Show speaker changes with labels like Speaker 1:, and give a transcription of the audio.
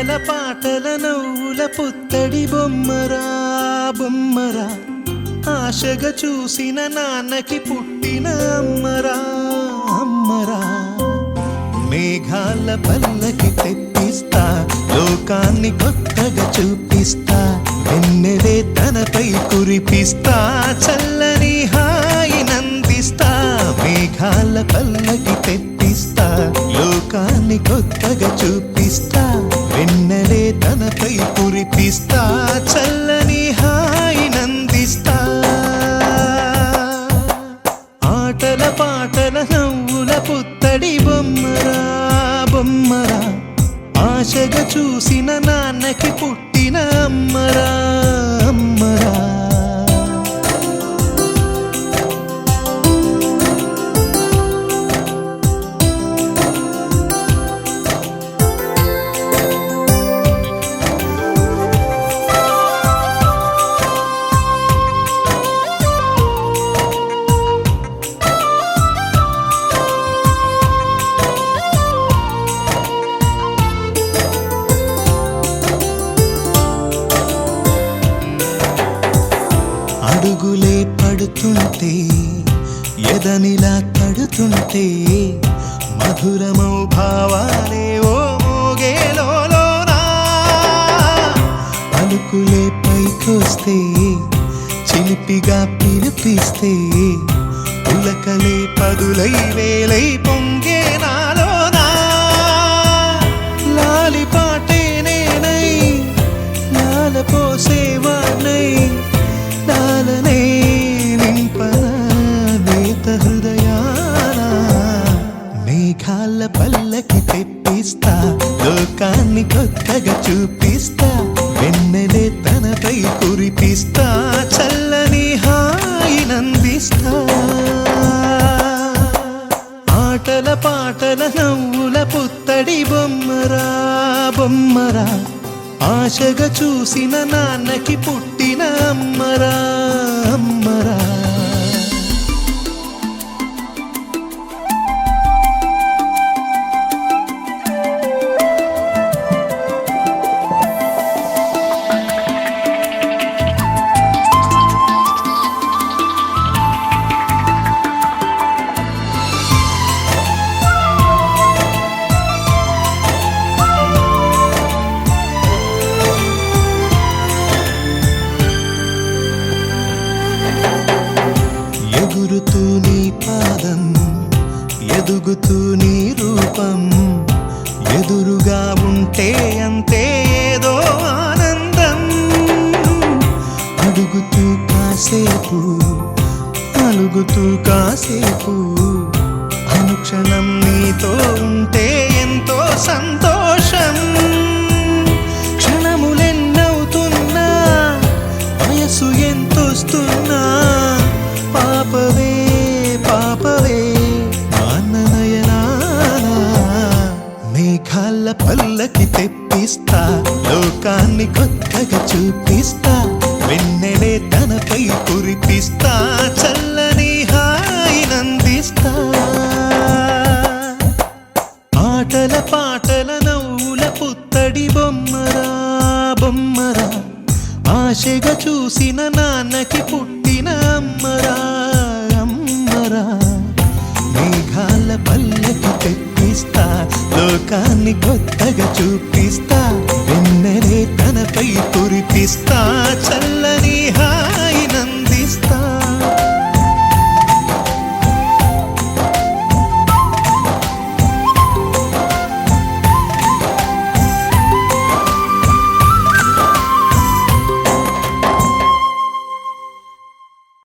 Speaker 1: ఆటల పాటల నవ్వుల పుత్తడి బొమ్మరా బొమ్మరా ఆశగా చూసిన నాన్నకి పుట్టిన అమ్మరా అమ్మరా మేఘాల పల్లకి తెప్పిస్తా లోకాన్ని కొత్తగా చూపిస్తా వెన్నెలే తనపై కురిపిస్తా చల్లని హాయినందిస్తా మేఘాల పల్లకి తెప్పిస్తా లోకాన్ని కొత్తగా చూపిస్తా వెన్నెలే తనపై కురిపిస్తా చల్లని హాయినందిస్తా ఆటల పాటల నవ్వుల పుత్తడి బొమ్మరా బొమ్మరా ఆశగా చూసిన నాన్నకి పుట్టిన అమ్మరా అమ్మరా అడుగులే పడుతుంటే ఎదనిలా తడుతుంటే మధురమౌ భావాలే ఓ మోగేలోనా పలుకులే పైకొస్తే చిలిపిగా పిలిపిస్తే పులకలే పదులై వేలై పొంగే నాలోనా లాలి పాటే నేనై లాల పోసేవాణ్ణై లాలనే నింపన నేత హృదయాన మేఘాల పల్లకి తెప్పిస్తా లోకాన్ని కొత్తగా చూపిస్తా వెన్నెలే తనపై కురిపిస్తా చల్లని హాయినందిస్తా ఆటల పాటల నవ్వుల పుత్తడి బొమ్మరా బొమ్మరా ఆశగా చూసిన నాన్నకి పుట్టిన అమ్మరా అమ్మరా ఎగురుతూ నీ పాదం ఎదుగుతూ నీ రూపం ఎదురుగా ఉంటే అంతే ఏదో ఆనందం అడుగుతూ కాసేపు అలుగుతూ కాసేపు అనుక్షణం నీతో ఉంటే ఎంతో సంతోషం క్షణములెన్నవుతున్నా వయసు ఎంతొస్తున్నా పాపవే పాపవే మాననయనానా మేఘాల పల్లకి తెప్పిస్తా లోకాన్ని కొత్తగా చూపిస్తా వెన్నెలే తనపై కురిపిస్తా చల్లని హాయినందిస్తా ఆటల పాటల నవ్వుల పుత్తడి బొమ్మరా బొమ్మరా ఆశగా చూసిన నాన్నకి పుట్టిన అమ్మరా అమ్మరా మేఘాల పల్లకి తెప్పిస్తా లోకాన్ని కొత్తగా చూపిస్తా వెన్నెలే తనపై కురిపిస్తా చల్లని